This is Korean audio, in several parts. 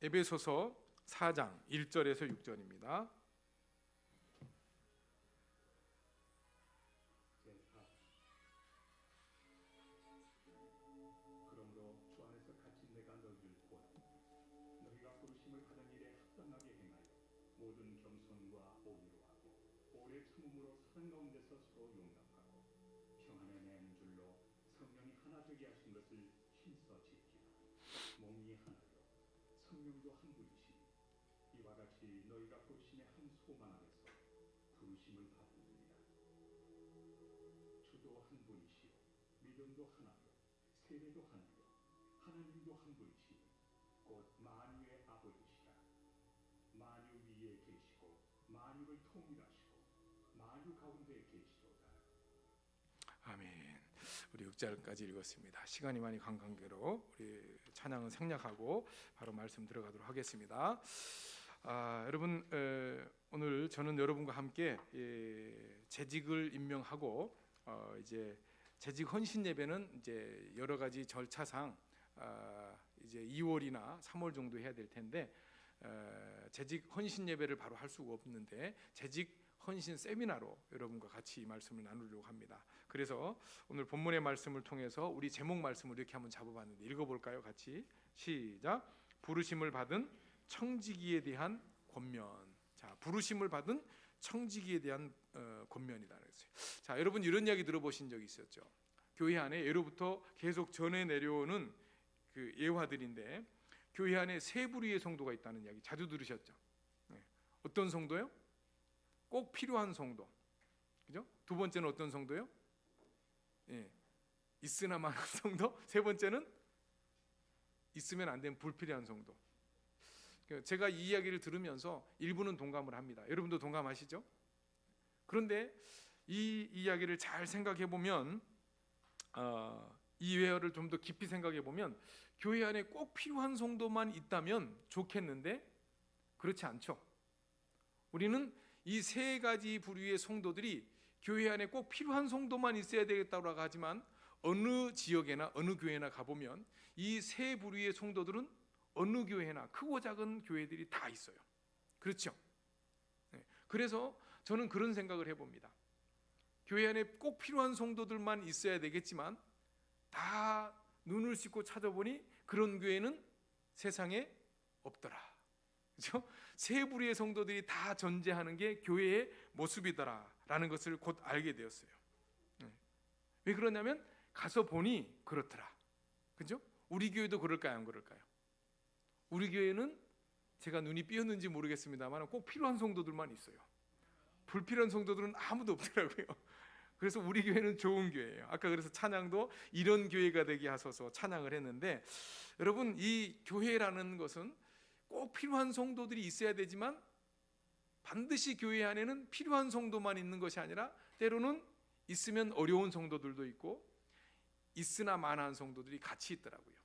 에베소서 4장 1절에서 6절입니다. 그러므로 주 안에서 갇힌 내가 너희를 구하노니 너희가 부르심을 받은 일에 합당하게 행하여 모든 겸손과 오의로 하고 오래 참음으로 사랑 가운데서 서로 용납하고 평안에 매는 줄로 성령이 하나 되게 하신 것을 힘써 지키라. 몸이 하나요 성령도 한 분이시니 이와 같이 너희가 부르심의 한 소망 안에서 부르심을 받느니라. 주도 한 분이시요 믿음도 하나요 세례도 하나요 하나님도 한 분이시니 곧 만유의 아버지시라. 만유 위에 계시고 만유를 통일하시고 만유 가운데 계시도다. 아멘. 우리 6절까지 읽었습니다. 시간이 많이 간 관계로 우리 찬양은 생략하고 바로 말씀 들어가도록 하겠습니다. 여러분, 오늘 저는 여러분과 함께 재직을 임명하고 이제 재직 헌신 예배는 이제 여러 가지 절차상 이제 2월이나 3월 정도 해야 될 텐데 재직 헌신 예배를 바로 할 수가 없는데 재직 헌신 세미나로 여러분과 같이 이 말씀을 나누려고 합니다. 그래서 오늘 본문의 말씀을 통해서 우리 제목 말씀을 이렇게 한번 잡아봤는데 읽어볼까요? 같이 시작. 부르심을 받은 청지기에 대한 권면. 자, 부르심을 받은 청지기에 대한 권면이다 그랬어요. 자, 여러분 이런 이야기 들어보신 적 있었죠? 교회 안에 예로부터 계속 전해 내려오는 그 예화들인데 교회 안에 세 부류의 성도가 있다는 이야기 자주 들으셨죠? 네. 어떤 성도요? 꼭 필요한 성도, 그죠? 두 번째는 어떤 성도요? 있으나 마는 성도. 세 번째는 있으면 안 되는 불필요한 성도. 제가 이 이야기를 들으면서 일부는 동감을 합니다. 여러분도 동감하시죠? 그런데 이 이야기를 잘 생각해 보면, 이 외화를 좀 더 깊이 생각해 보면 교회 안에 꼭 필요한 성도만 있다면 좋겠는데 그렇지 않죠. 우리는 이 세 가지 부류의 성도들이 교회 안에 꼭 필요한 성도만 있어야 되겠다고 하지만 어느 지역에나 어느 교회나 가보면 이 세 부류의 성도들은 어느 교회나 크고 작은 교회들이 다 있어요. 그렇죠? 그래서 저는 그런 생각을 해봅니다. 교회 안에 꼭 필요한 성도들만 있어야 되겠지만 다 눈을 씻고 찾아보니 그런 교회는 세상에 없더라. 그렇죠? 세 부류의 성도들이 다 존재하는 게 교회의 모습이더라라는 것을 곧 알게 되었어요. 왜 그러냐면 가서 보니 그렇더라. 그죠? 우리 교회도 그럴까요? 안 그럴까요? 우리 교회는 제가 눈이 삐었는지 모르겠습니다만 꼭 필요한 성도들만 있어요. 불필요한 성도들은 아무도 없더라고요. 그래서 우리 교회는 좋은 교회예요. 아까 그래서 찬양도 이런 교회가 되게 하소서 찬양을 했는데, 여러분 이 교회라는 것은 꼭 필요한 성도들이 있어야 되지만 반드시 교회 안에는 필요한 성도만 있는 것이 아니라 때로는 있으면 어려운 성도들도 있고 있으나 마나한 성도들이 같이 있더라고요.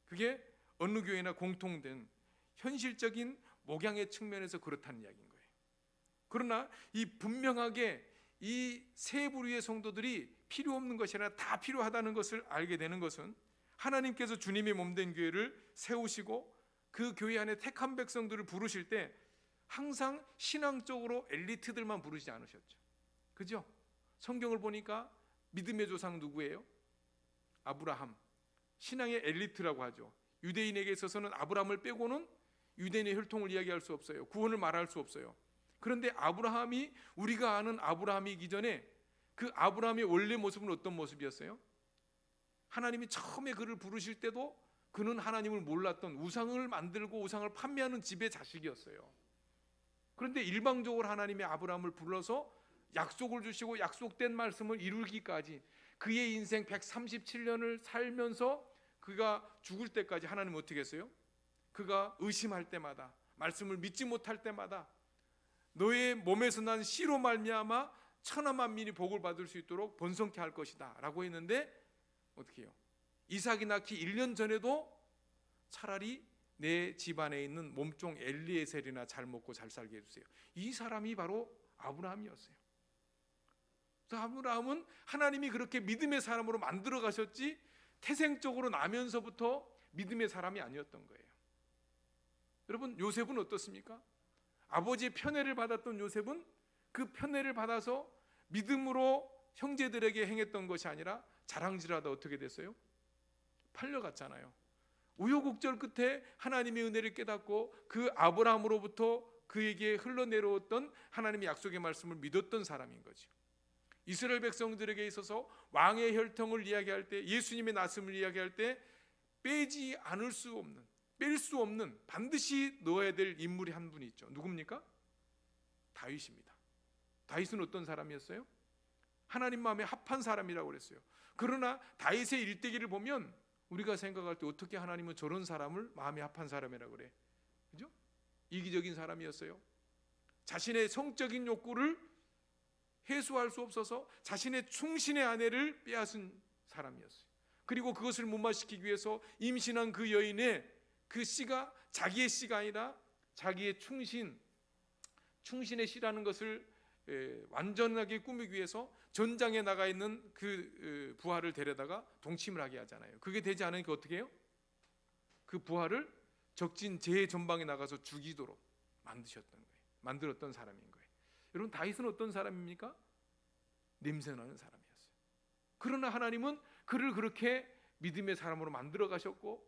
그게 어느 교회나 공통된 현실적인 목양의 측면에서 그렇다는 이야기인 거예요. 그러나 이 분명하게 이 세 부류의 성도들이 필요 없는 것이 아니라 다 필요하다는 것을 알게 되는 것은 하나님께서 주님의 몸된 교회를 세우시고 그 교회 안에 택한 백성들을 부르실 때 항상 신앙적으로 엘리트들만 부르지 않으셨죠. 그죠? 성경을 보니까 믿음의 조상 누구예요? 아브라함. 신앙의 엘리트라고 하죠. 유대인에게 있어서는 아브라함을 빼고는 유대인의 혈통을 이야기할 수 없어요. 구원을 말할 수 없어요. 그런데 아브라함이 우리가 아는 아브라함이기 전에 그 아브라함의 원래 모습은 어떤 모습이었어요? 하나님이 처음에 그를 부르실 때도 그는 하나님을 몰랐던 우상을 만들고 우상을 판매하는 집의 자식이었어요. 그런데 일방적으로 하나님이 아브라함을 불러서 약속을 주시고 약속된 말씀을 이루기까지 그의 인생 137년을 살면서 그가 죽을 때까지 하나님은 어떻게 했어요? 그가 의심할 때마다, 말씀을 믿지 못할 때마다 너의 몸에서 난 씨로 말미암아 천하 만민이 복을 받을 수 있도록 번성케 할 것이다 라고 했는데 어떻게 해요? 이삭이 낳기 1년 전에도 차라리 내 집안에 있는 몸종 엘리에셀이나 잘 먹고 잘 살게 해주세요. 이 사람이 바로 아브라함이었어요. 그래서 아브라함은 하나님이 그렇게 믿음의 사람으로 만들어 가셨지 태생적으로 나면서부터 믿음의 사람이 아니었던 거예요. 여러분, 요셉은 어떻습니까? 아버지의 편애를 받았던 요셉은 그 편애를 받아서 믿음으로 형제들에게 행했던 것이 아니라 자랑질하다 어떻게 됐어요? 팔려갔잖아요. 우여곡절 끝에 하나님의 은혜를 깨닫고 그 아브라함으로부터 그에게 흘러내려왔던 하나님의 약속의 말씀을 믿었던 사람인 거죠. 이스라엘 백성들에게 있어서 왕의 혈통을 이야기할 때, 예수님의 나심을 이야기할 때 빼지 않을 수 없는, 뺄 수 없는, 반드시 넣어야 될 인물이 한 분이 있죠. 누굽니까? 다윗입니다. 다윗은 어떤 사람이었어요? 하나님 마음에 합한 사람이라고 그랬어요. 그러나 다윗의 일대기를 보면 우리가 생각할 때 어떻게 하나님은 저런 사람을 마음에 합한 사람이라고 그래? 그죠? 이기적인 사람이었어요. 자신의 성적인 욕구를 해소할 수 없어서 자신의 충신의 아내를 빼앗은 사람이었어요. 그리고 그것을 무마시키기 위해서 임신한 그 여인의 그 씨가 자기의 씨가 아니라 자기의 충신의 씨라는 것을 완전하게 꾸미기 위해서 전장에 나가 있는 그 부하를 데려다가 동침을 하게 하잖아요. 그게 되지 않으니까 어떻게 해요? 그 부하를 적진 제 전방에 나가서 죽이도록 만들었던 사람인 거예요. 여러분, 다윗은 어떤 사람입니까? 냄새나는 사람이었어요. 그러나 하나님은 그를 그렇게 믿음의 사람으로 만들어 가셨고,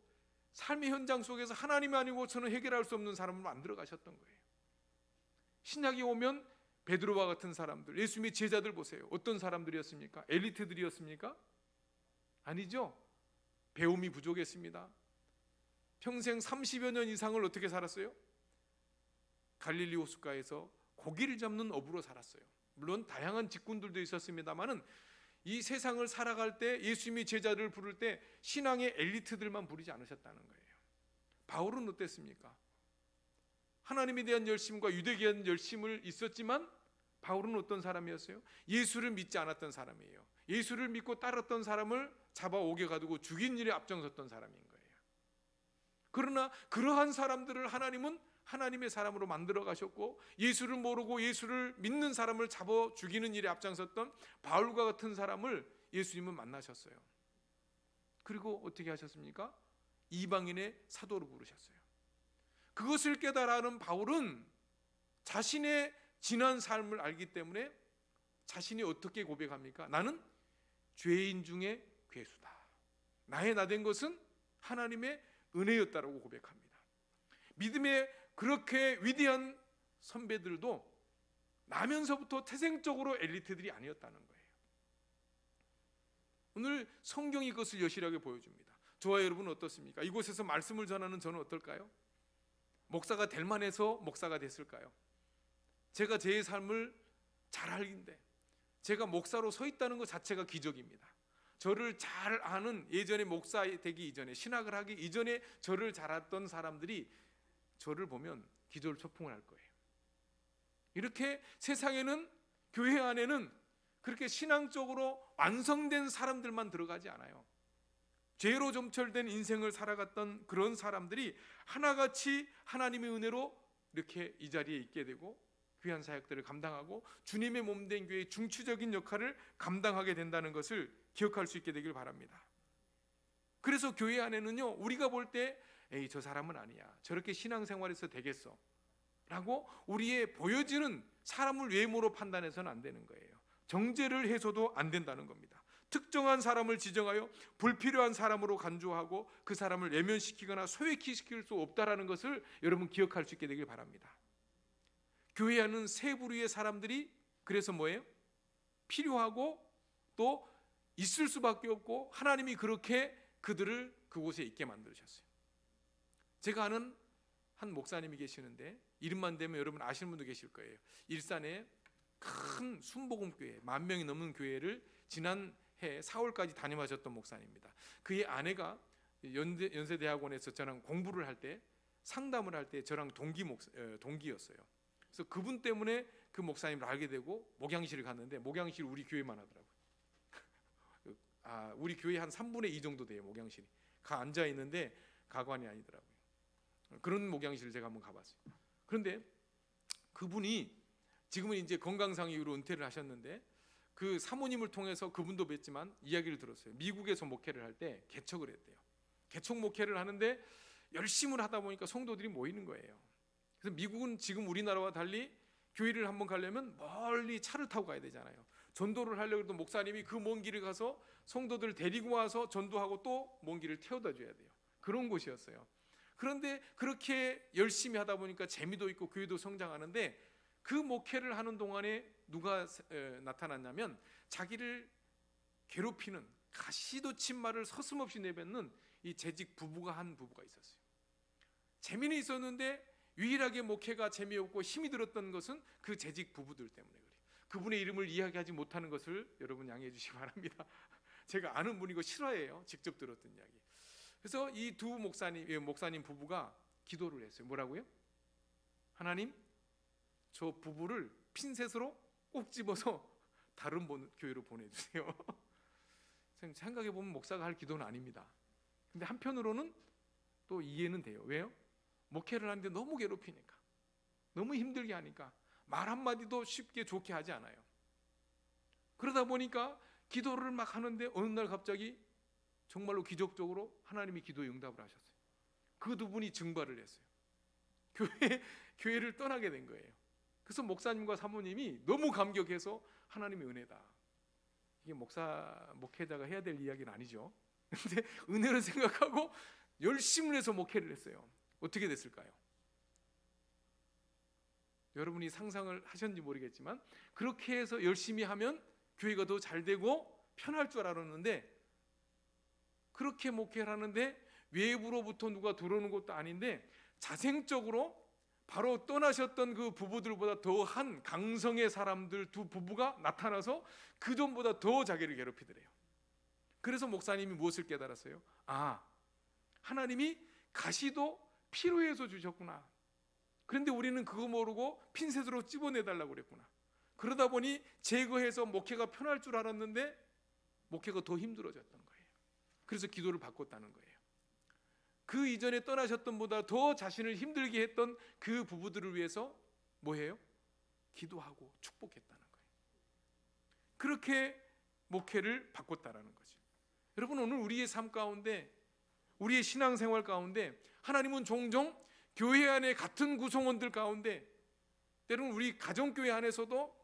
삶의 현장 속에서 하나님이 아니고 저는 해결할 수 없는 사람을 만들어 가셨던 거예요. 신약이 오면 베드로와 같은 사람들, 예수님의 제자들 보세요. 어떤 사람들이었습니까? 엘리트들이었습니까? 아니죠. 배움이 부족했습니다. 평생 30여 년 이상을 어떻게 살았어요? 갈릴리 호숫가에서 고기를 잡는 어부로 살았어요. 물론 다양한 직군들도 있었습니다만은 이 세상을 살아갈 때 예수님이 제자들을 부를 때 신앙의 엘리트들만 부르지 않으셨다는 거예요. 바울은 어땠습니까? 하나님에 대한 열심과 유대에 대한 열심을 있었지만 바울은 어떤 사람이었어요? 예수를 믿지 않았던 사람이에요. 예수를 믿고 따랐던 사람을 잡아 옥에 가두고 죽인 일에 앞장섰던 사람인 거예요. 그러나 그러한 사람들을 하나님은 하나님의 사람으로 만들어 가셨고, 예수를 모르고 예수를 믿는 사람을 잡아 죽이는 일에 앞장섰던 바울과 같은 사람을 예수님은 만나셨어요. 그리고 어떻게 하셨습니까? 이방인의 사도로 부르셨어요. 그것을 깨달아는 바울은 자신의 지난 삶을 알기 때문에 자신이 어떻게 고백합니까? 나는 죄인 중에 괴수다. 나의 나된 것은 하나님의 은혜였다라고 고백합니다. 믿음의 그렇게 위대한 선배들도 나면서부터 태생적으로 엘리트들이 아니었다는 거예요. 오늘 성경이 그것을 여실하게 보여줍니다. 저와 여러분은 어떻습니까? 이곳에서 말씀을 전하는 저는 어떨까요? 목사가 될 만해서 목사가 됐을까요? 제가 제 삶을 잘 알긴데, 제가 목사로 서 있다는 것 자체가 기적입니다. 저를 잘 아는, 예전에 목사 되기 이전에, 신학을 하기 이전에 저를 잘 알았던 사람들이 저를 보면 기절초풍을 할 거예요. 이렇게 세상에는, 교회 안에는 그렇게 신앙적으로 완성된 사람들만 들어가지 않아요. 죄로 점철된 인생을 살아갔던 그런 사람들이 하나같이 하나님의 은혜로 이렇게 이 자리에 있게 되고 귀한 사역들을 감당하고 주님의 몸된 교회의 중추적인 역할을 감당하게 된다는 것을 기억할 수 있게 되길 바랍니다. 그래서 교회 안에는요, 우리가 볼 때 에이, 저 사람은 아니야, 저렇게 신앙생활에서 되겠어 라고 우리의 보여지는 사람을 외모로 판단해서는 안 되는 거예요. 정죄를 해서도 안 된다는 겁니다. 특정한 사람을 지정하여 불필요한 사람으로 간주하고 그 사람을 외면시키거나 소외히 시킬 수 없다라는 것을 여러분 기억할 수 있게 되길 바랍니다. 교회 안은 세 부류의 사람들이 그래서 뭐예요? 필요하고 또 있을 수밖에 없고, 하나님이 그렇게 그들을 그곳에 있게 만드셨어요. 제가 아는 한 목사님이 계시는데 이름만 대면 여러분 아시는 분도 계실 거예요. 일산에 큰 순복음교회, 10,000명이 넘는 교회를 지난해 4월까지 담임하셨던 목사님입니다. 그의 아내가 연세대학원에서 저랑 공부를 할 때, 상담을 할 때 저랑 동기였어요. 그래서 그분 때문에 그 목사님을 알게 되고 목양실을 갔는데, 목양실 우리 교회만 하더라고요. 우리 교회 한 3분의 2 정도 돼요, 목양실이. 가 앉아 있는데 가관이 아니더라고요. 그런 목양실을 제가 한번 가봤어요. 그런데 그분이 지금은 이제 건강상 이유로 은퇴를 하셨는데, 그 사모님을 통해서 그분도 뵀지만 이야기를 들었어요. 미국에서 목회를 할 때 개척을 했대요. 개척 목회를 하는데 열심을 하다 보니까 성도들이 모이는 거예요. 그래서 미국은 지금 우리나라와 달리 교회를 한번 가려면 멀리 차를 타고 가야 되잖아요. 전도를 하려고 해도 목사님이 그 먼 길을 가서 성도들을 데리고 와서 전도하고 또 먼 길을 태워다 줘야 돼요. 그런 곳이었어요. 그런데 그렇게 열심히 하다 보니까 재미도 있고 교회도 성장하는데, 그 목회를 하는 동안에 누가 나타났냐면 자기를 괴롭히는, 가시돋친 말을 서슴없이 내뱉는 이 재직 부부가 한 부부가 있었어요. 재미는 있었는데 유일하게 목회가 재미없고 힘이 들었던 것은 그 재직 부부들 때문에 그래요. 그분의 이름을 이야기하지 못하는 것을 여러분 양해해 주시기 바랍니다. 제가 아는 분이고 실화예요. 직접 들었던 이야기. 그래서 이 두 목사님 부부가 기도를 했어요. 뭐라고요? 하나님, 저 부부를 핀셋으로 꼭 집어서 다른 교회로 보내주세요. 생각해 보면 목사가 할 기도는 아닙니다. 근데 한편으로는 또 이해는 돼요. 왜요? 목회를 하는데 너무 괴롭히니까, 너무 힘들게 하니까 말 한마디도 쉽게 좋게 하지 않아요. 그러다 보니까 기도를 막 하는데 어느 날 갑자기 정말로 기적적으로 하나님이 기도에 응답을 하셨어요. 그 두 분이 증발을 했어요. 교회를 떠나게 된 거예요. 그래서 목사님과 사모님이 너무 감격해서 하나님의 은혜다. 이게 목회자가 해야 될 이야기는 아니죠. 근데 은혜를 생각하고 열심을 해서 목회를 했어요. 어떻게 됐을까요? 여러분이 상상을 하셨는지 모르겠지만 그렇게 해서 열심히 하면 교회가 더 잘 되고 편할 줄 알았는데, 그렇게 목회를 하는데 외부로부터 누가 들어오는 것도 아닌데 자생적으로 바로 떠나셨던 그 부부들보다 더한 강성의 사람들 두 부부가 나타나서 그 전보다 더 자기를 괴롭히더래요. 그래서 목사님이 무엇을 깨달았어요? 아, 하나님이 가시도 필요해서 주셨구나. 그런데 우리는 그거 모르고 핀셋으로 찝어내달라고 그랬구나. 그러다 보니 제거해서 목회가 편할 줄 알았는데 목회가 더 힘들어졌던 거예요. 그래서 기도를 바꿨다는 거예요. 그 이전에 떠나셨던 보다 더 자신을 힘들게 했던 그 부부들을 위해서 뭐해요? 기도하고 축복했다는 거예요. 그렇게 목회를 바꿨다라는 거죠. 여러분, 오늘 우리의 삶 가운데, 우리의 신앙생활 가운데 하나님은 종종 교회 안에 같은 구성원들 가운데, 때로는 우리 가정교회 안에서도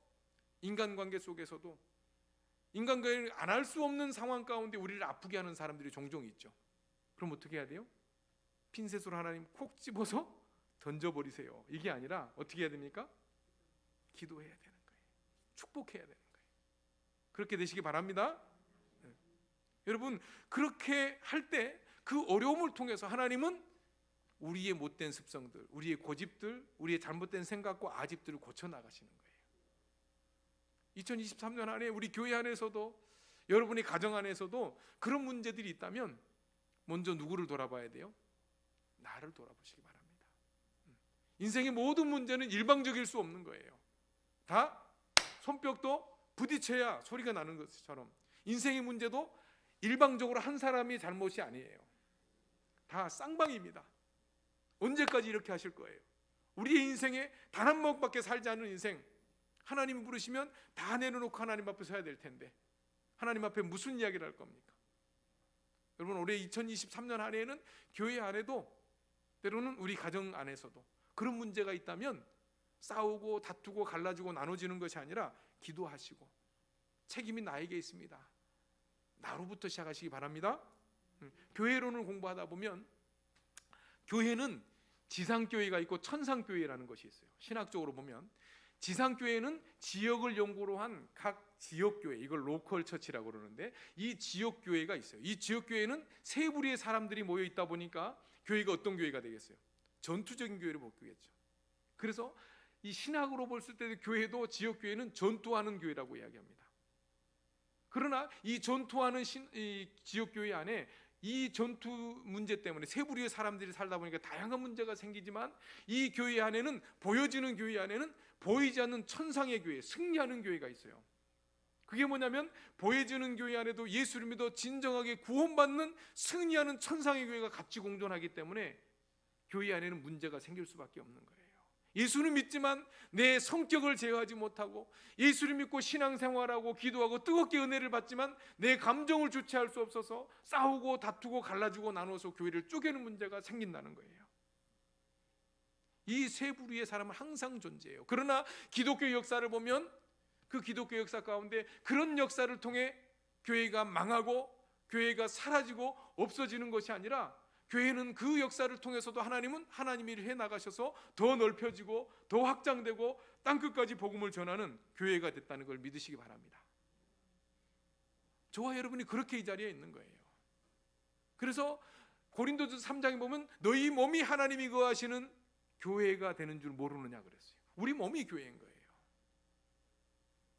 인간관계 속에서도 인간관계를 안 할 수 없는 상황 가운데 우리를 아프게 하는 사람들이 종종 있죠. 그럼 어떻게 해야 돼요? 핀셋으로 하나님 콕 집어서 던져버리세요. 이게 아니라 어떻게 해야 됩니까? 기도해야 되는 거예요. 축복해야 되는 거예요. 그렇게 되시기 바랍니다. 네. 여러분, 그렇게 할 때 그 어려움을 통해서 하나님은 우리의 못된 습성들, 우리의 고집들, 우리의 잘못된 생각과 아집들을 고쳐나가시는 거예요. 2023년 안에 우리 교회 안에서도, 여러분의 가정 안에서도 그런 문제들이 있다면 먼저 누구를 돌아봐야 돼요? 나를 돌아보시기 바랍니다. 인생의 모든 문제는 일방적일 수 없는 거예요. 다 손뼉도 부딪혀야 소리가 나는 것처럼 인생의 문제도 일방적으로 한 사람이 잘못이 아니에요. 다 쌍방입니다. 언제까지 이렇게 하실 거예요? 우리의 인생에 단 한 번밖에 살지 않은 인생, 하나님이 부르시면 다 내려놓고 하나님 앞에 서야 될 텐데 하나님 앞에 무슨 이야기를 할 겁니까? 여러분, 올해 2023년 안에는 교회 안에도, 때로는 우리 가정 안에서도 그런 문제가 있다면 싸우고 다투고 갈라지고 나눠지는 것이 아니라 기도하시고, 책임이 나에게 있습니다, 나로부터 시작하시기 바랍니다. 교회론을 공부하다 보면 교회는 지상교회가 있고 천상교회라는 것이 있어요. 신학적으로 보면 지상교회는 지역을 연구로 한 각 지역교회, 이걸 로컬 처치라고 그러는데, 이 지역교회가 있어요. 이 지역교회는 세 부류의 사람들이 모여 있다 보니까 교회가 어떤 교회가 되겠어요? 전투적인 교회를 보겠죠. 그래서 이 신학으로 봤을 때 교회도, 지역교회는 전투하는 교회라고 이야기합니다. 그러나 이 전투하는 이 지역교회 안에 이 전투 문제 때문에 세 부류의 사람들이 살다 보니까 다양한 문제가 생기지만, 이 교회 안에는, 보여지는 교회 안에는 보이지 않는 천상의 교회, 승리하는 교회가 있어요. 그게 뭐냐면 보여지는 교회 안에도 예수를 믿어 진정하게 구원받는 승리하는 천상의 교회가 같이 공존하기 때문에 교회 안에는 문제가 생길 수밖에 없는 거예요. 예수는 믿지만 내 성격을 제어하지 못하고, 예수를 믿고 신앙생활하고 기도하고 뜨겁게 은혜를 받지만 내 감정을 주체할 수 없어서 싸우고 다투고 갈라지고 나눠서 교회를 쪼개는 문제가 생긴다는 거예요. 이 세 부류의 사람은 항상 존재해요. 그러나 기독교 역사를 보면 그 기독교 역사 가운데 그런 역사를 통해 교회가 망하고 교회가 사라지고 없어지는 것이 아니라, 교회는 그 역사를 통해서도 하나님은 하나님이 해 나가셔서 더 넓혀지고 더 확장되고 땅끝까지 복음을 전하는 교회가 됐다는 걸 믿으시기 바랍니다. 저와 여러분이 그렇게 이 자리에 있는 거예요. 그래서 고린도서 3장에 보면 너희 몸이 하나님이 거하시는 교회가 되는 줄 모르느냐 그랬어요. 우리 몸이 교회인 거예요.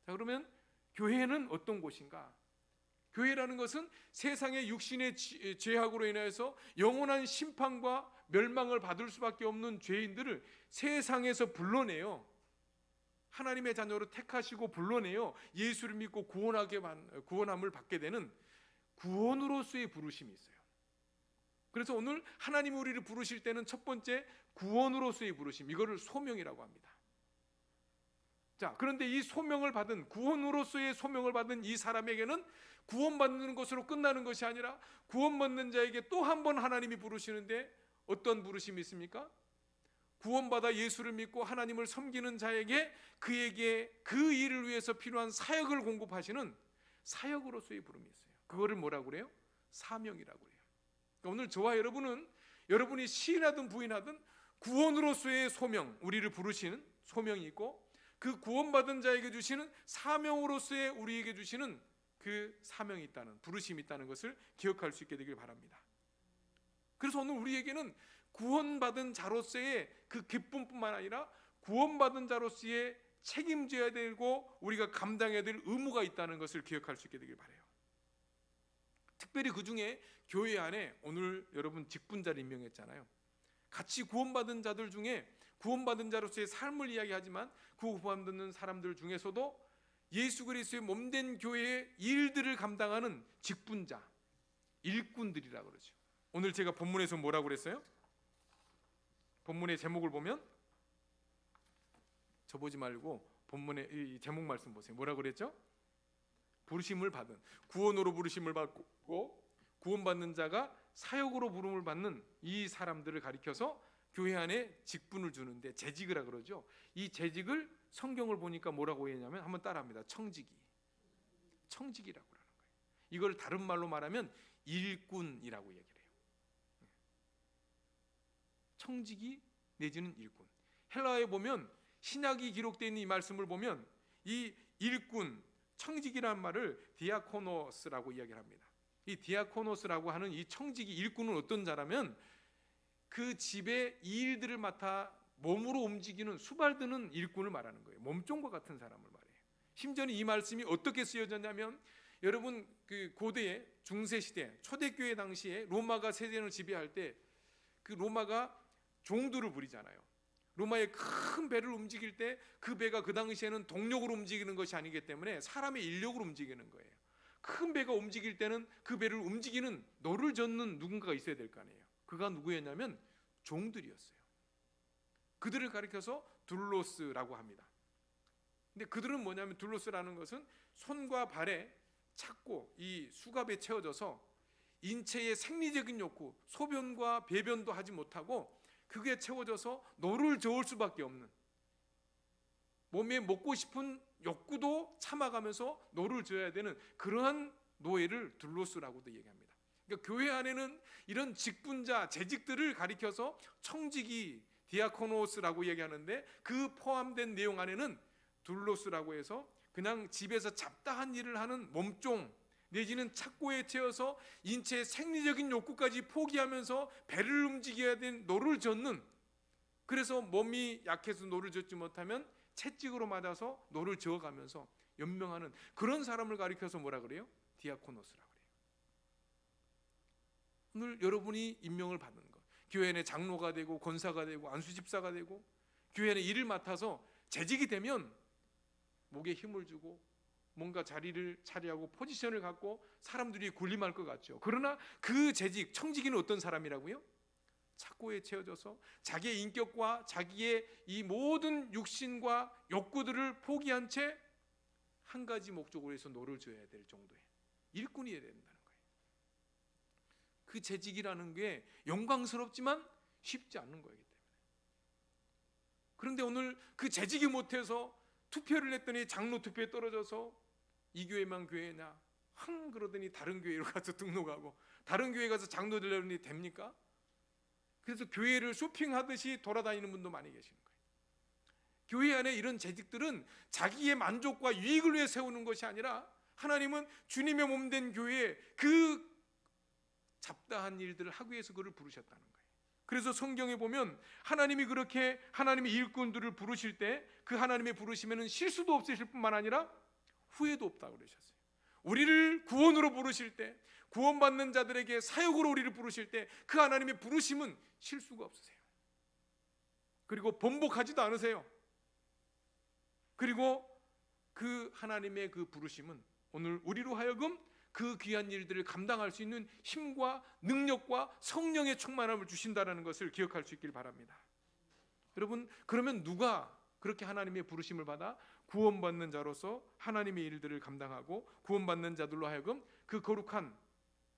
자, 그러면 교회는 어떤 곳인가? 교회라는 것은 세상의 육신의 죄악으로 인해서 영원한 심판과 멸망을 받을 수밖에 없는 죄인들을 세상에서 불러내요. 하나님의 자녀로 택하시고 불러내요. 예수를 믿고 구원함을 받게 되는 구원으로서의 부르심이 있어요. 그래서 오늘 하나님이 우리를 부르실 때는 첫 번째 구원으로서의 부르심, 이거를 소명이라고 합니다. 자, 그런데 이 소명을 받은, 구원으로서의 소명을 받은 이 사람에게는 구원받는 것으로 끝나는 것이 아니라 구원받는 자에게 또 한 번 하나님이 부르시는데 어떤 부르심이 있습니까? 구원받아 예수를 믿고 하나님을 섬기는 자에게 그에게 그 일을 위해서 필요한 사역을 공급하시는 사역으로서의 부름이 있어요. 그거를 뭐라고 그래요? 사명이라고 그래요. 그러니까 오늘 저와 여러분은, 여러분이 시인하든 부인하든 구원으로서의 소명, 우리를 부르시는 소명이 있고, 그 구원받은 자에게 주시는 사명으로서의 우리에게 주시는 그 사명이 있다는, 부르심이 있다는 것을 기억할 수 있게 되길 바랍니다. 그래서 오늘 우리에게는 구원받은 자로서의 그 기쁨뿐만 아니라 구원받은 자로서의 책임져야 되고 우리가 감당해야 될 의무가 있다는 것을 기억할 수 있게 되길 바라요. 특별히 그 중에 교회 안에 오늘 여러분 직분자를 임명했잖아요. 같이 구원받은 자들 중에 구원받은 자로서의 삶을 이야기하지만 그 구원받는 사람들 중에서도 예수 그리스도의 몸된 교회의 일들을 감당하는 직분자, 일꾼들이라고 그러죠. 오늘 제가 본문에서 뭐라고 그랬어요? 본문의 제목을 보면, 저 보지 말고 본문의 이 제목 말씀 보세요. 뭐라고 그랬죠? 부르심을 받은, 구원으로 부르심을 받고 구원받는 자가 사역으로 부름을 받는 이 사람들을 가리켜서 교회 안에 직분을 주는데 재직이라 그러죠. 이 재직을 성경을 보니까 뭐라고 했냐면, 한번 따라합니다. 청지기. 청지기라고 하는 거예요. 이걸 다른 말로 말하면 일꾼이라고 얘기를 해요. 청지기 내지는 일꾼. 헬라어에 보면, 신약이 기록되어 있는 이 말씀을 보면 이 일꾼, 청지기라는 말을 디아코노스라고 이야기를 합니다. 이 디아코노스라고 하는 이 청지기 일꾼은 어떤 자라면 그 집의 이 일들을 맡아 몸으로 움직이는 수발드는 일꾼을 말하는 거예요. 몸종과 같은 사람을 말해요. 심지어는 이 말씀이 어떻게 쓰여졌냐면, 여러분 그 고대의 중세 시대 초대교회 당시에 로마가 세상을 지배할 때 그 로마가 종들을 부리잖아요. 로마의 큰 배를 움직일 때 그 배가 그 당시에는 동력으로 움직이는 것이 아니기 때문에 사람의 인력으로 움직이는 거예요. 큰 배가 움직일 때는 그 배를 움직이는 노를 젓는 누군가가 있어야 될 거 아니에요. 그가 누구였냐면 종들이었어요. 그들을 가리켜서 둘로스라고 합니다. 근데 그들은 뭐냐면, 둘로스라는 것은 손과 발에 찾고 이 수갑에 채워져서 인체의 생리적인 욕구, 소변과 배변도 하지 못하고 그게 채워져서 노를 저을 수밖에 없는, 몸에 먹고 싶은 욕구도 참아가면서 노를 저어야 되는 그러한 노예를 둘로스라고도 얘기합니다. 그러니까 교회 안에는 이런 직분자, 재직들을 가리켜서 청지기, 디아코노스라고 얘기하는데, 그 포함된 내용 안에는 둘로스라고 해서 그냥 집에서 잡다한 일을 하는 몸종 내지는 착고에 채워서 인체의 생리적인 욕구까지 포기하면서 배를 움직여야 되는 노를 젓는, 그래서 몸이 약해서 노를 젓지 못하면 채찍으로 맞아서 노를 저어가면서 연명하는 그런 사람을 가리켜서 뭐라 그래요? 디아코노스라고 그래요. 오늘 여러분이 임명을 받는 것, 교회 내 장로가 되고 권사가 되고 안수집사가 되고 교회 내 일을 맡아서 재직이 되면 목에 힘을 주고 뭔가 자리를 차지하고 포지션을 갖고 사람들이 군림할 것 같죠. 그러나 그 재직, 청지기는 어떤 사람이라고요? 착고에 채워져서 자기의 인격과 자기의 이 모든 육신과 욕구들을 포기한 채 한 가지 목적으로 해서 노를 져야 될 정도의 일꾼이어야 된다는 거예요. 그 재직이라는 게 영광스럽지만 쉽지 않은 거이기 때문에. 그런데 오늘 그 재직이 못해서 투표를 했더니 장로 투표에 떨어져서 이 교회만 교회냐 그러더니 다른 교회로 가서 등록하고 다른 교회 가서 장로 되려니 됩니까? 그래서 교회를 쇼핑하듯이 돌아다니는 분도 많이 계시는 거예요. 교회 안에 이런 재직들은 자기의 만족과 유익을 위해 세우는 것이 아니라 하나님은 주님의 몸된 교회에 그 잡다한 일들을 하기 위해서 그를 부르셨다는 거예요. 그래서 성경에 보면 하나님이 그렇게 하나님의 일꾼들을 부르실 때 그 하나님의 부르심에는 실수도 없으실 뿐만 아니라 후회도 없다고 그러셨어요. 우리를 구원으로 부르실 때, 구원받는 자들에게 사역으로 우리를 부르실 때 그 하나님의 부르심은 실수가 없으세요. 그리고 번복하지도 않으세요. 그리고 그 하나님의 그 부르심은 오늘 우리로 하여금 그 귀한 일들을 감당할 수 있는 힘과 능력과 성령의 충만함을 주신다는 것을 기억할 수 있길 바랍니다. 여러분, 그러면 누가 그렇게 하나님의 부르심을 받아 구원받는 자로서 하나님의 일들을 감당하고 구원받는 자들로 하여금 그 거룩한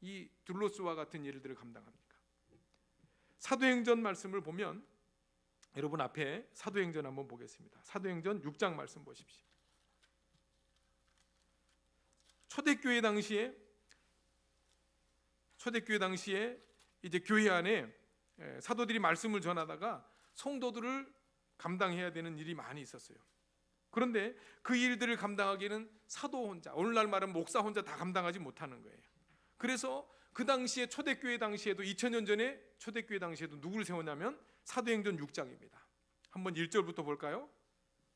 이 둘로스와 같은 일들을 감당합니까? 사도행전 말씀을 보면 여러분 앞에 사도행전 한번 보겠습니다. 사도행전 6장 말씀 보십시오. 초대교회 당시에 이제 교회 안에 사도들이 말씀을 전하다가 성도들을 감당해야 되는 일이 많이 있었어요. 그런데 그 일들을 감당하기에는 사도 혼자, 오늘날 말하면 목사 혼자 다 감당하지 못하는 거예요. 그래서 그 당시에 초대교회 당시에도 2000년 전에 초대교회 당시에도 누구를 세웠냐면 사도행전 6장입니다. 한번 1절부터 볼까요?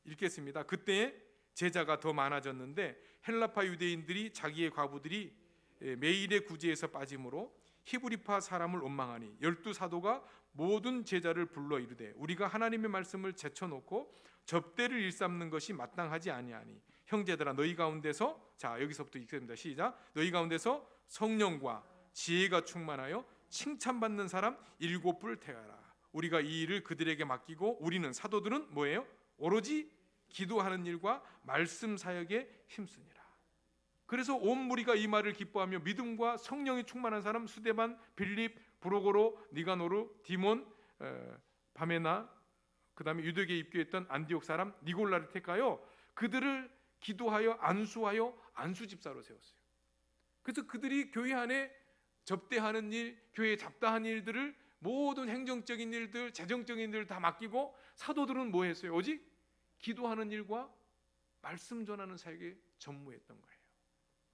읽겠습니다. 그때 제자가 더 많아졌는데 헬라파 유대인들이 자기의 과부들이 매일의 구제에서 빠짐으로 히브리파 사람을 원망하니 12사도가 모든 제자를 불러 이르되 우리가 하나님의 말씀을 제쳐놓고 접대를 일삼는 것이 마땅하지 아니하니 형제들아 너희 가운데서, 자 여기서부터 읽습니다. 시작. 너희 가운데서 성령과 지혜가 충만하여 칭찬받는 사람 7을 택하라. 우리가 이 일을 그들에게 맡기고 우리는 사도들은 뭐예요? 오로지 기도하는 일과 말씀 사역에 힘쓰니라. 그래서 온 무리가 이 말을 기뻐하며 믿음과 성령이 충만한 사람 수데반, 빌립, 브로고로, 니가노르, 디몬, 바메나, 그 다음에 유대교에 입교했던 안디옥 사람 니골라를 택하여 그들을 기도하여 안수하여 안수집사로 세웠어요. 그래서 그들이 교회 안에 접대하는 일, 교회에 잡다한 일들을 모든 행정적인 일들, 재정적인 일들을 다 맡기고 사도들은 뭐 했어요? 오직 기도하는 일과 말씀 전하는 사역에 전무했던 거예요.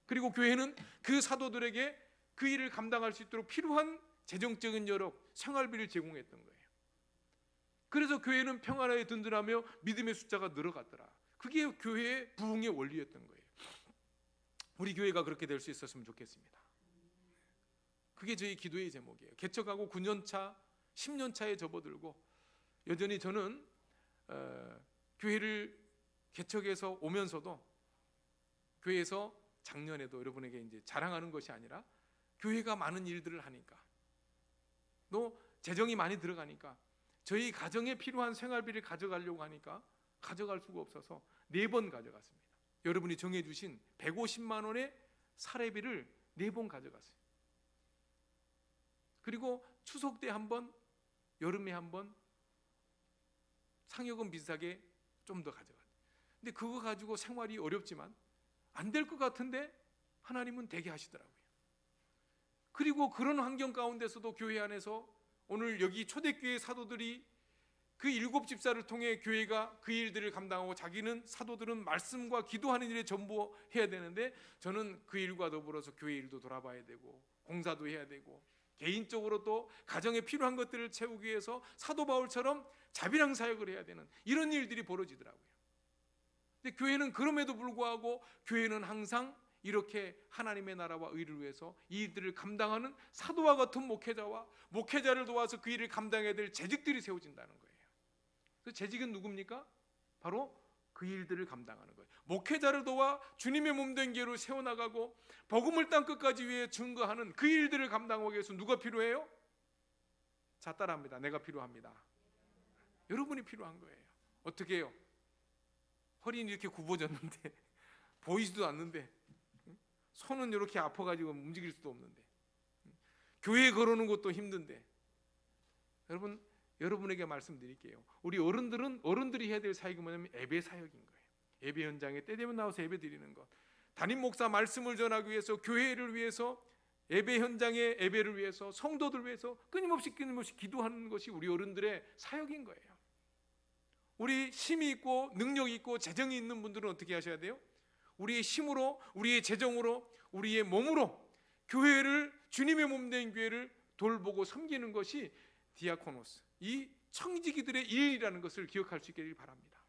그리고 교회는 그 사도들에게 그 일을 감당할 수 있도록 필요한 재정적인 여력, 생활비를 제공했던 거예요. 그래서 교회는 평안하게 든든하며 믿음의 숫자가 늘어갔더라. 그게 교회의 부흥의 원리였던 거예요. 우리 교회가 그렇게 될 수 있었으면 좋겠습니다. 그게 저희 기도의 제목이에요. 개척하고 9년차, 10년차에 접어들고 여전히 저는 교회를 개척해서 오면서도 교회에서 작년에도 여러분에게 이제 자랑하는 것이 아니라 교회가 많은 일들을 하니까 또 재정이 많이 들어가니까 저희 가정에 필요한 생활비를 가져가려고 하니까 가져갈 수가 없어서 4번 가져갔습니다. 여러분이 정해주신 150만 원의 사례비를 4번 가져갔어요. 그리고 추석 때 한 번, 여름에 한 번, 상여금 비슷하게 좀 더 가져갔어요. 근데 그거 가지고 생활이 어렵지만 안 될 것 같은데 하나님은 되게 하시더라고요. 그리고 그런 환경 가운데서도 교회 안에서 오늘 여기 초대교회 사도들이 그 7집사를 통해 교회가 그 일들을 감당하고 자기는 사도들은 말씀과 기도하는 일에 전부해야 되는데 저는 그 일과 더불어서 교회 일도 돌아봐야 되고 공사도 해야 되고 개인적으로 또 가정에 필요한 것들을 채우기 위해서 사도 바울처럼 자비랑 사역을 해야 되는 이런 일들이 벌어지더라고요. 근데 교회는 그럼에도 불구하고 교회는 항상 이렇게 하나님의 나라와 의를 위해서 이 일들을 감당하는 사도와 같은 목회자와 목회자를 도와서 그 일을 감당해야 될 재직들이 세워진다는 거예요. 그래서 재직은 누굽니까? 바로 그 일들을 감당하는 거예요. 목회자를 도와 주님의 몸된 교회를 세워나가고 복음을 땅 끝까지 위해 증거하는 그 일들을 감당하기 위해서 누가 필요해요? 자, 따라합니다. 내가 필요합니다. 여러분이 필요한 거예요. 어떻게 해요? 허리는 이렇게 굽어졌는데 보이지도 않는데, 손은 이렇게 아파가지고 움직일 수도 없는데, 교회에 걸어오는 것도 힘든데, 여러분에게 말씀드릴게요. 우리 어른들이 해야 될 사역이 뭐냐면 예배 사역인 거예요. 예배 현장에 때 되면 나와서 예배 드리는 것, 담임 목사 말씀을 전하기 위해서, 교회를 위해서, 예배 현장의 예배를 위해서, 성도들 위해서 끊임없이 기도하는 것이 우리 어른들의 사역인 거예요. 우리 힘이 있고 능력이 있고 재정이 있는 분들은 어떻게 하셔야 돼요? 우리의 힘으로, 우리의 재정으로, 우리의 몸으로 교회를, 주님의 몸된 교회를 돌보고 섬기는 것이 디아코노스, 이 청지기들의 일이라는 것을 기억할 수 있기를 바랍니다.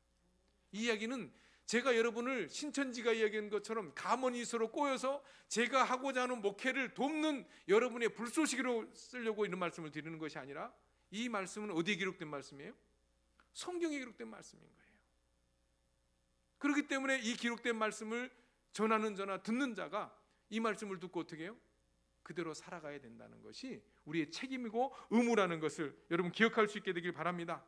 이 이야기는 제가 여러분을 신천지가 이야기한 것처럼 가만히 서로 꼬여서 제가 하고자 하는 목회를 돕는 여러분의 불쏘시개로 쓰려고 이런 말씀을 드리는 것이 아니라, 이 말씀은 어디에 기록된 말씀이에요? 성경에 기록된 말씀인 거예요. 그렇기 때문에 이 기록된 말씀을 전하는 자나 듣는 자가 이 말씀을 듣고 어떻게 해요? 그대로 살아가야 된다는 것이 우리의 책임이고 의무라는 것을 여러분 기억할 수 있게 되길 바랍니다.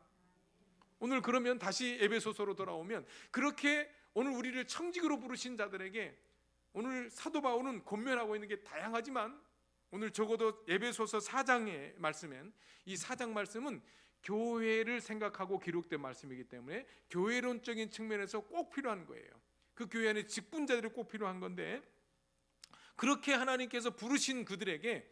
오늘 그러면 다시 에베소서로 돌아오면, 그렇게 오늘 우리를 청직으로 부르신 자들에게 오늘 사도 바울은 권면하고 있는 게 다양하지만, 오늘 적어도 에베소서 4장의 말씀엔, 이 4장 말씀은 교회를 생각하고 기록된 말씀이기 때문에 교회론적인 측면에서 꼭 필요한 거예요. 그 교회 안에 직분자들이 꼭 필요한 건데, 그렇게 하나님께서 부르신 그들에게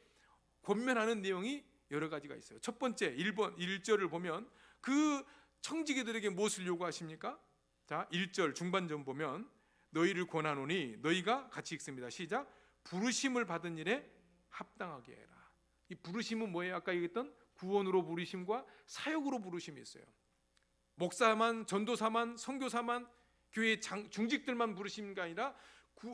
권면하는 내용이 여러 가지가 있어요. 첫 번째 1절을 보면 그 청지기들에게 무엇을 요구하십니까? 자, 1절 중반전 보면 너희를 권하노니, 너희가 같이 읽습니다. 시작. 부르심을 받은 일에 합당하게 해라. 이 부르심은 뭐예요? 아까 얘기했던 구원으로 부르심과 사역으로 부르심이 있어요. 목사만, 전도사만, 선교사만, 교회 중직들만 부르심이 아니라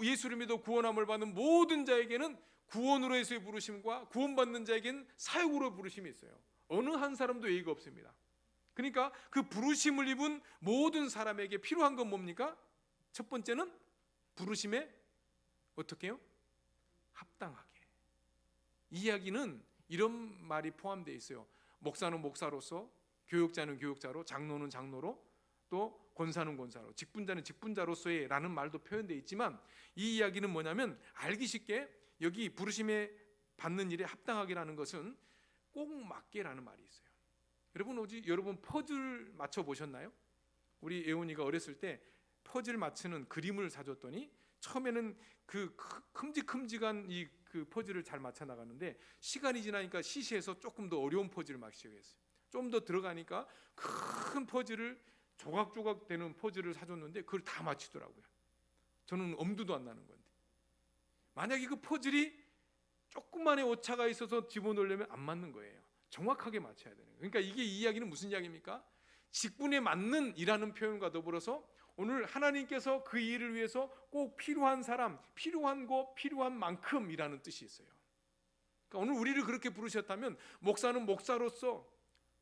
예수를 믿어 구원함을 받는 모든 자에게는 구원으로 해서의 부르심과 구원받는 자에게는 사역으로 부르심이 있어요. 어느 한 사람도 예의가 없습니다. 그러니까 그 부르심을 입은 모든 사람에게 필요한 건 뭡니까? 첫 번째는 부르심에 어떻게 해요? 합당하게. 이 이야기는 이런 말이 포함되어 있어요. 목사는 목사로서, 교육자는 교육자로, 장로는 장로로, 또 권사는 권사로, 직분자는 직분자로서의 라는 말도 표현되어 있지만, 이 이야기는 뭐냐면 알기 쉽게 여기 부르심에 받는 일에 합당하게라는 것은 꼭 맞게라는 말이 있어요. 여러분 퍼즐 맞춰 보셨나요? 우리 애원이가 어렸을 때 퍼즐 맞추는 그림을 사줬더니 처음에는 그 큼직큼직한 그 퍼즐을 잘 맞춰 나가는데, 시간이 지나니까 시시해서 조금 더 어려운 퍼즐을 맞기 시작했어요. 좀 더 들어가니까 큰 퍼즐을, 조각조각 되는 퍼즐을 사줬는데 그걸 다 맞추더라고요. 저는 엄두도 안 나는 건데, 만약에 그 퍼즐이 조금만의 오차가 있어서 집어넣으려면 안 맞는 거예요. 정확하게 맞춰야 되는 거예요. 그러니까 이게, 이 이야기는 무슨 이야기입니까? 직분에 맞는 이라는 표현과 더불어서 오늘 하나님께서 그 일을 위해서 꼭 필요한 사람, 필요한 것, 필요한 만큼이라는 뜻이 있어요. 그러니까 오늘 우리를 그렇게 부르셨다면, 목사는 목사로서,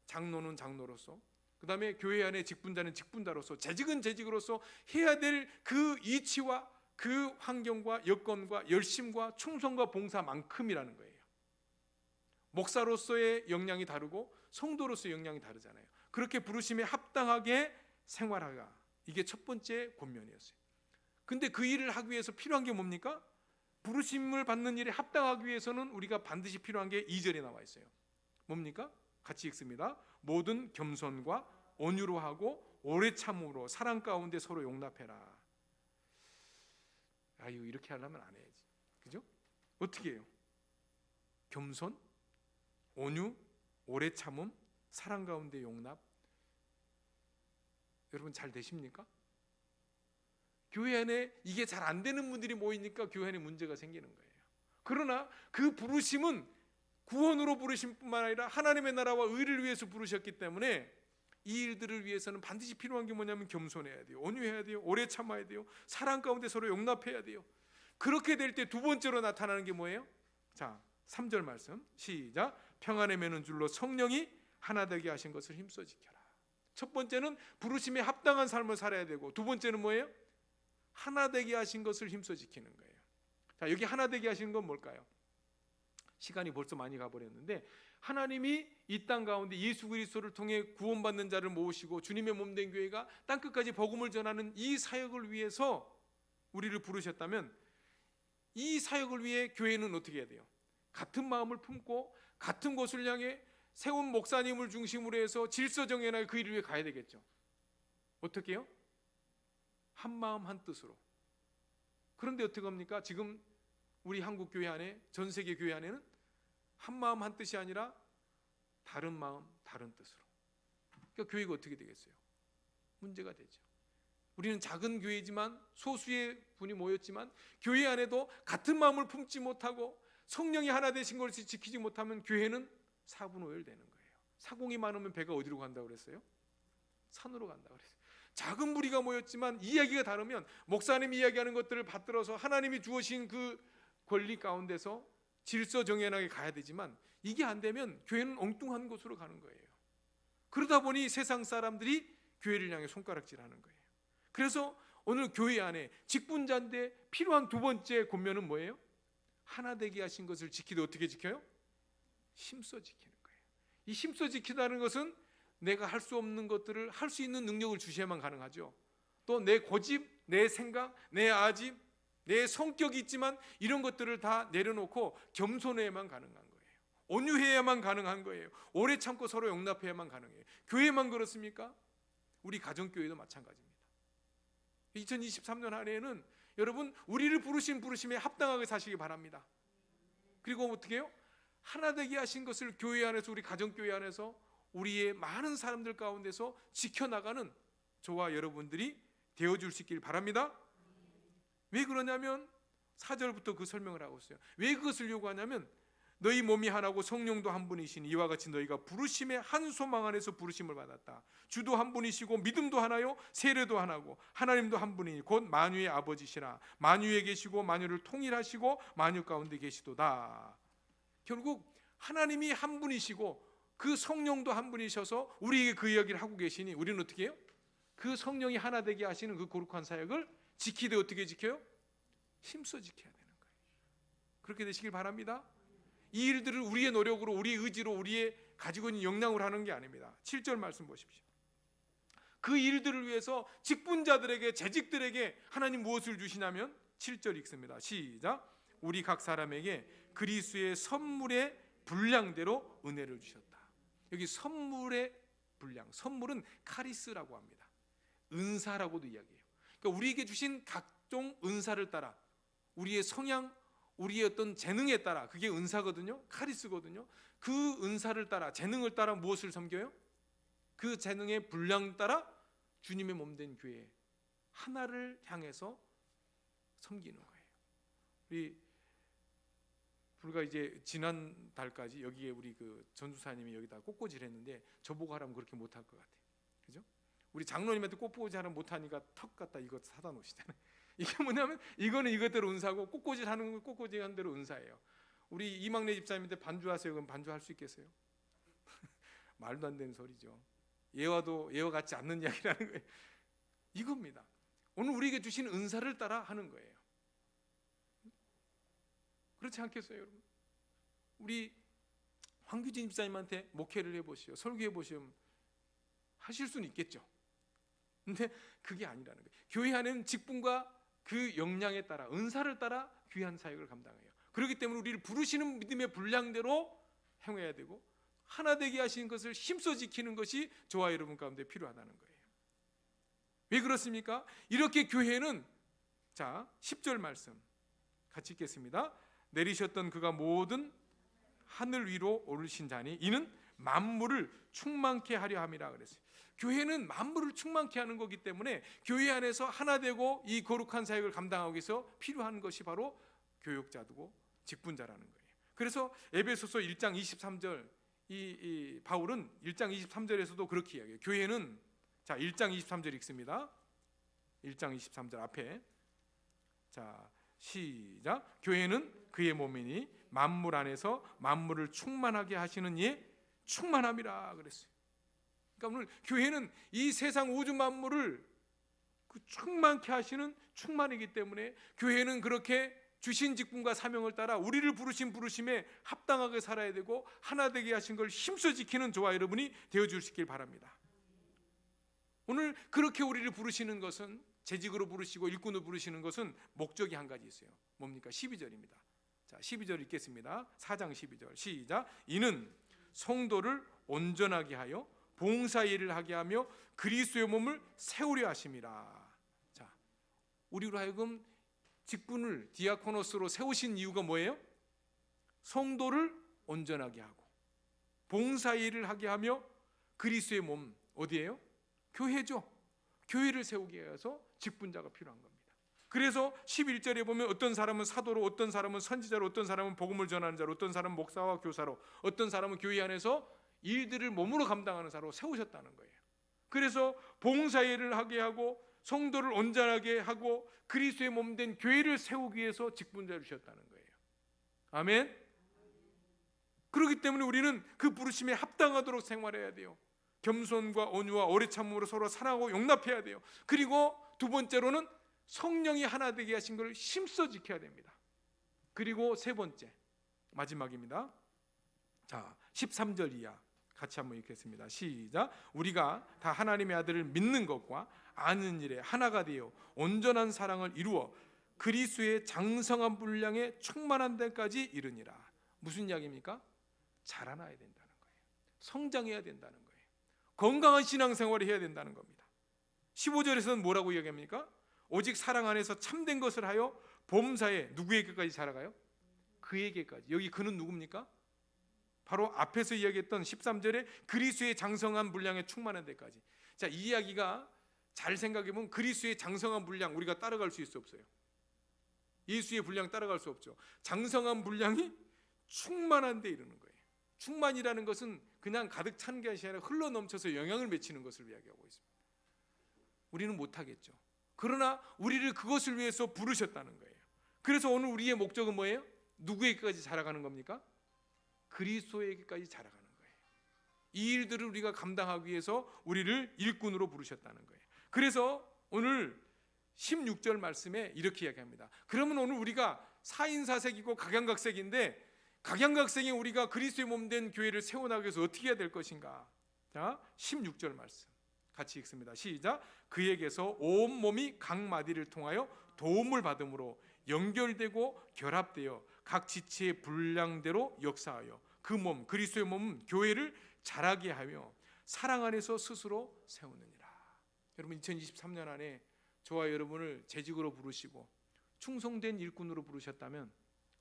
장로는 장로로서, 그 다음에 교회 안에 직분자는 직분자로서, 재직은 재직으로서 해야 될 그 이치와 그 환경과 여건과 열심과 충성과 봉사만큼이라는 거예요. 목사로서의 역량이 다르고 성도로서의 역량이 다르잖아요. 그렇게 부르심에 합당하게 생활하라, 이게 첫 번째 권면이었어요. 근데 그 일을 하기 위해서 필요한 게 뭡니까? 부르심을 받는 일에 합당하기 위해서는 우리가 반드시 필요한 게 2절에 나와 있어요. 뭡니까? 같이 읽습니다. 모든 겸손과 온유로 하고 오래 참음으로 사랑 가운데 서로 용납해라. 아유, 이렇게 하려면 안 해야지, 그죠? 어떻게 해요? 겸손, 온유, 오래 참음, 사랑 가운데 용납. 여러분 잘 되십니까? 교회 안에 이게 잘 안 되는 분들이 모이니까 교회 안에 문제가 생기는 거예요. 그러나 그 부르심은 구원으로 부르심뿐만 아니라 하나님의 나라와 의를 위해서 부르셨기 때문에, 이 일들을 위해서는 반드시 필요한 게 뭐냐면 겸손해야 돼요, 온유해야 돼요, 오래 참아야 돼요, 사랑 가운데 서로 용납해야 돼요. 그렇게 될 때 두 번째로 나타나는 게 뭐예요? 자, 3절 말씀 시작. 평안에 매는 줄로 성령이 하나 되게 하신 것을 힘써 지켜라. 첫 번째는 부르심에 합당한 삶을 살아야 되고, 두 번째는 뭐예요? 하나 되게 하신 것을 힘써 지키는 거예요. 자, 여기 하나 되게 하신 건 뭘까요? 시간이 벌써 많이 가버렸는데, 하나님이 이 땅 가운데 예수 그리스도를 통해 구원받는 자를 모으시고 주님의 몸된 교회가 땅끝까지 복음을 전하는 이 사역을 위해서 우리를 부르셨다면, 이 사역을 위해 교회는 어떻게 해야 돼요? 같은 마음을 품고 같은 곳을 향해 세운 목사님을 중심으로 해서 질서정연하게 그 일을 위해 가야 되겠죠. 어떻게 해요? 한 마음 한 뜻으로. 그런데 어떻게 합니까? 지금 우리 한국 교회 안에, 전 세계 교회 안에는 한 마음 한 뜻이 아니라 다른 마음 다른 뜻으로. 그러니까 교회가 어떻게 되겠어요? 문제가 되죠. 우리는 작은 교회지만, 소수의 분이 모였지만, 교회 안에도 같은 마음을 품지 못하고 성령이 하나 되신 것을 지키지 못하면 교회는 사분오열되는 거예요. 사공이 많으면 배가 어디로 간다고 그랬어요? 산으로 간다고 그랬어요. 작은 무리가 모였지만 이야기가 다르면 목사님이 이야기하는 것들을 받들어서 하나님이 주어진 그 권리 가운데서 질서정연하게 가야 되지만, 이게 안 되면 교회는 엉뚱한 곳으로 가는 거예요. 그러다 보니 세상 사람들이 교회를 향해 손가락질하는 거예요. 그래서 오늘 교회 안에 직분자인데 필요한 두 번째 권면은 뭐예요? 하나 되게 하신 것을 지키되 어떻게 지켜요? 힘써 지키는 거예요. 이 힘써 지키다는 것은 내가 할 수 없는 것들을 할 수 있는 능력을 주셔야만 가능하죠. 또 내 고집, 내 생각, 내 아집, 내 성격이 있지만 이런 것들을 다 내려놓고 겸손해야만 가능한 거예요. 온유해야만 가능한 거예요. 오래 참고 서로 용납해야만 가능해요. 교회만 그렇습니까? 우리 가정교회도 마찬가지입니다. 2023년 한 해에는 여러분, 우리를 부르신 부르심에 합당하게 사시기 바랍니다. 그리고 어떻게 해요? 하나 되게 하신 것을 교회 안에서, 우리 가정교회 안에서 우리의 많은 사람들 가운데서 지켜나가는 저와 여러분들이 되어줄 수 있길 바랍니다. 왜 그러냐면 4절부터 그 설명을 하고 있어요. 왜 그것을 요구하냐면, 너희 몸이 하나고 성령도 한 분이시니 이와 같이 너희가 부르심의 한 소망 안에서 부르심을 받았다. 주도 한 분이시고 믿음도 하나요, 세례도 하나고 하나님도 한 분이니 곧 만유의 아버지시라. 만유에 계시고 만유를 통일하시고 만유 가운데 계시도다. 결국 하나님이 한 분이시고 그 성령도 한 분이셔서 우리에게 그 이야기를 하고 계시니, 우리는 어떻게 해요? 그 성령이 하나 되게 하시는 그 거룩한 사역을 지키되 어떻게 지켜요? 힘써 지켜야 되는 거예요. 그렇게 되시길 바랍니다. 이 일들을 우리의 노력으로, 우리의 의지로, 우리의 가지고 있는 역량으로 하는 게 아닙니다. 7절 말씀 보십시오. 그 일들을 위해서 직분자들에게, 재직들에게 하나님 무엇을 주시냐면 7절 읽습니다. 시작. 우리 각 사람에게 그리스도의 선물의 분량대로 은혜를 주셨다. 여기 선물의 분량, 선물은 카리스라고 합니다. 은사라고도 이야기해요. 그러니까 우리에게 주신 각종 은사를 따라, 우리의 성향, 우리의 어떤 재능에 따라, 그게 은사거든요. 카리스거든요. 그 은사를 따라, 재능을 따라 무엇을 섬겨요? 그 재능의 분량 따라 주님의 몸된 교회 하나를 향해서 섬기는 거예요. 우리 불과 이제 지난 달까지 여기에 우리 그 전수사님이 여기다 꽃꽂이를 했는데, 저보고 하라면 그렇게 못할 것 같아요. 그죠? 우리 장로님한테 꽃꽂이 하면 못하니까 턱 갖다 이거 사다 놓으시잖아요. 이게 뭐냐면 이거는 이것대로 은사고, 꽃꽂이를 하는 건 꽃꽂이 하는 대로 은사예요. 우리 이막내 집사님한테 반주하세요. 그럼 반주할 수 있겠어요? 말도 안 되는 소리죠. 예와도 예와 같지 않는 이야기라는 거예요. 이겁니다. 오늘 우리에게 주신 은사를 따라 하는 거예요. 그렇지 않겠어요, 여러분? 우리 황규진 집사님한테 목회를 해보시오, 설교해 보시면 하실 수는 있겠죠. 근데 그게 아니라는 거예요. 교회 안에는 직분과 그 역량에 따라, 은사를 따라 귀한 사역을 감당해요. 그렇기 때문에 우리를 부르시는 믿음의 분량대로 행해야 되고, 하나 되게 하신 것을 힘써 지키는 것이 저와 여러분 가운데 필요하다는 거예요. 왜 그렇습니까? 이렇게 교회는, 자 10절 말씀 같이 읽겠습니다. 내리셨던 그가 모든 하늘 위로 오르신 자니 이는 만물을 충만케 하려 함이라 그랬어요. 교회는 만물을 충만케 하는 거기 때문에 교회 안에서 하나 되고 이 거룩한 사역을 감당하기 위해서 필요한 것이 바로 교역자고 직분자라는 거예요. 그래서 에베소서 1장 23절 이 바울은 1장 23절에서도 그렇게 이야기해요. 교회는, 자 1장 23절 읽습니다. 1장 23절 앞에, 자 시작. 교회는 그의 몸이니 만물 안에서 만물을 충만하게 하시는 이의 충만함이라 그랬어요. 그러니까 오늘 교회는 이 세상 우주 만물을 그 충만케 하시는 충만이기 때문에 교회는 그렇게 주신 직분과 사명을 따라 우리를 부르신 부르심에 합당하게 살아야 되고 하나 되게 하신 걸 힘써 지키는 저와 여러분이 되어주시길 바랍니다. 오늘 그렇게 우리를 부르시는 것은, 재직으로 부르시고 일꾼으로 부르시는 것은 목적이 한 가지 있어요. 뭡니까? 12절입니다. 자, 12절 읽겠습니다. 4장 12절 시작. 이는 성도를 온전하게 하여 봉사일을 하게 하며 그리스도의 몸을 세우려 하심이라. 자, 우리로 하여금 직분을 디아코노스로 세우신 이유가 뭐예요? 성도를 온전하게 하고 봉사일을 하게 하며 그리스도의 몸, 어디예요? 교회죠. 교회를 세우기 위해서 직분자가 필요한 겁니다. 그래서 11절에 보면 어떤 사람은 사도로, 어떤 사람은 선지자로, 어떤 사람은 복음을 전하는 자로, 어떤 사람은 목사와 교사로, 어떤 사람은 교회 안에서 일들을 몸으로 감당하는 자로 세우셨다는 거예요. 그래서 봉사일을 하게 하고 성도를 온전하게 하고 그리스도의 몸된 교회를 세우기 위해서 직분자를 주셨다는 거예요. 아멘. 그렇기 때문에 우리는 그 부르심에 합당하도록 생활해야 돼요. 겸손과 온유와 오래 참음으로 서로 사랑하고 용납해야 돼요. 그리고 두 번째로는 성령이 하나 되게 하신 것을 힘써 지켜야 됩니다. 그리고 세 번째, 마지막입니다. 자, 13절 이하 같이 한번 읽겠습니다. 시작. 우리가 다 하나님의 아들을 믿는 것과 아는 일에 하나가 되어 온전한 사랑을 이루어 그리스도의 장성한 분량에 충만한 데까지 이르니라. 무슨 이야기입니까? 자라나야 된다는 거예요. 성장해야 된다는 거예요. 건강한 신앙생활을 해야 된다는 겁니다. 15절에서는 뭐라고 이야기합니까? 오직 사랑 안에서 참된 것을 하여 범사에 누구에게까지 자라가요? 그에게까지. 여기 그는 누굽니까? 바로 앞에서 이야기했던 13절에 그리스도의 장성한 분량에 충만한 데까지. 자, 이 이야기가 잘 생각해보면 그리스도의 장성한 분량, 우리가 따라갈 수 있어 없어요? 예수의 분량 따라갈 수 없죠. 장성한 분량이 충만한 데 이르는 거예요. 충만이라는 것은 그냥 가득 찬 것이 아니라 흘러넘쳐서 영향을 미치는 것을 이야기하고 있습니다. 우리는 못하겠죠. 그러나 우리를 그것을 위해서 부르셨다는 거예요. 그래서 오늘 우리의 목적은 뭐예요? 누구에게까지 자라가는 겁니까? 그리스도에게까지 자라가는 거예요. 이 일들을 우리가 감당하기 위해서 우리를 일꾼으로 부르셨다는 거예요. 그래서 오늘 16절 말씀에 이렇게 이야기합니다. 그러면 오늘 우리가 사인사색이고 각양각색인데 각양각색의 우리가 그리스도의 몸된 교회를 세워나가기 위해서 어떻게 해야 될 것인가? 자, 16절 말씀 같이 읽습니다. 시작. 그에게서 온 몸이 각 마디를 통하여 도움을 받음으로 연결되고 결합되어 각 지체의 분량대로 역사하여 그 몸, 그리스도의 몸 교회를 자라게 하며 사랑 안에서 스스로 세우느니라. 여러분, 2023년 안에 저와 여러분을 재직으로 부르시고 충성된 일꾼으로 부르셨다면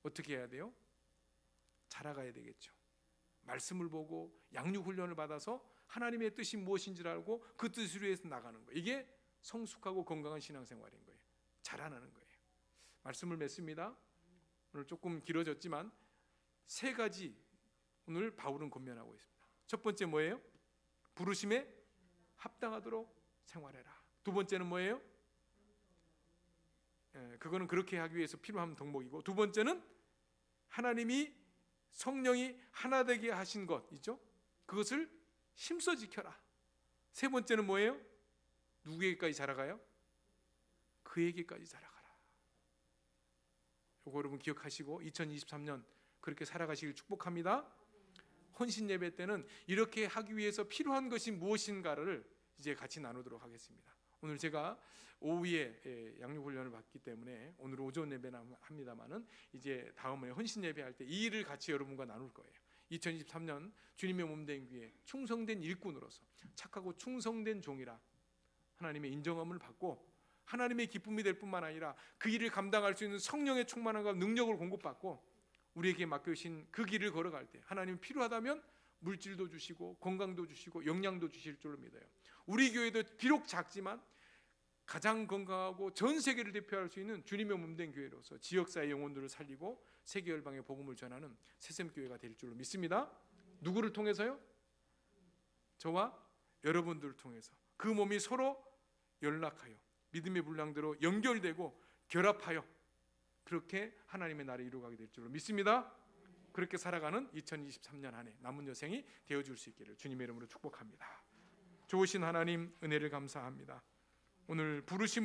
어떻게 해야 돼요? 자라가야 되겠죠. 말씀을 보고 양육 훈련을 받아서 하나님의 뜻이 무엇인지를 알고 그 뜻을 위해서 나가는 거예요. 이게 성숙하고 건강한 신앙생활인 거예요. 자라나는 거예요. 말씀을 맺습니다. 오늘 조금 길어졌지만 세 가지 오늘 바울은 권면하고 있습니다. 첫 번째 뭐예요? 부르심에 합당하도록 생활해라. 두 번째는 뭐예요? 그거는 그렇게 하기 위해서 필요한 덕목이고, 두 번째는 하나님이 성령이 하나 되게 하신 것 있죠? 그것을 힘써 지켜라. 세 번째는 뭐예요? 누구에게까지 자라가요? 그에게까지 자라가라. 이거 여러분 기억하시고 2023년 그렇게 살아가시길 축복합니다. 헌신 예배 때는 이렇게 하기 위해서 필요한 것이 무엇인가를 이제 같이 나누도록 하겠습니다. 오늘 제가 오후에 양육 훈련을 받기 때문에 오늘 오전 예배는 합니다만은 이제 다음에 헌신 예배할 때 이 일을 같이 여러분과 나눌 거예요. 2023년 주님의 몸된 교회 충성된 일꾼으로서 착하고 충성된 종이라 하나님의 인정함을 받고 하나님의 기쁨이 될 뿐만 아니라 그 일을 감당할 수 있는 성령의 충만함과 능력을 공급받고 우리에게 맡겨주신 그 길을 걸어갈 때 하나님이 필요하다면 물질도 주시고 건강도 주시고 영양도 주실 줄로 믿어요. 우리 교회도 비록 작지만 가장 건강하고 전 세계를 대표할 수 있는 주님의 몸된 교회로서 지역사회 영혼들을 살리고 세계 열방의 복음을 전하는 새샘교회가 될 줄로 믿습니다. 누구를 통해서요? 저와 여러분들을 통해서 그 몸이 서로 연락하여 믿음의 분량대로 연결되고 결합하여 그렇게 하나님의 나라를 이루어가게 될 줄로 믿습니다. 그렇게 살아가는 2023년 한 해 남은 여생이 되어줄 수 있기를 주님의 이름으로 축복합니다. 좋으신 하나님 은혜를 감사합니다. 오늘 부르심을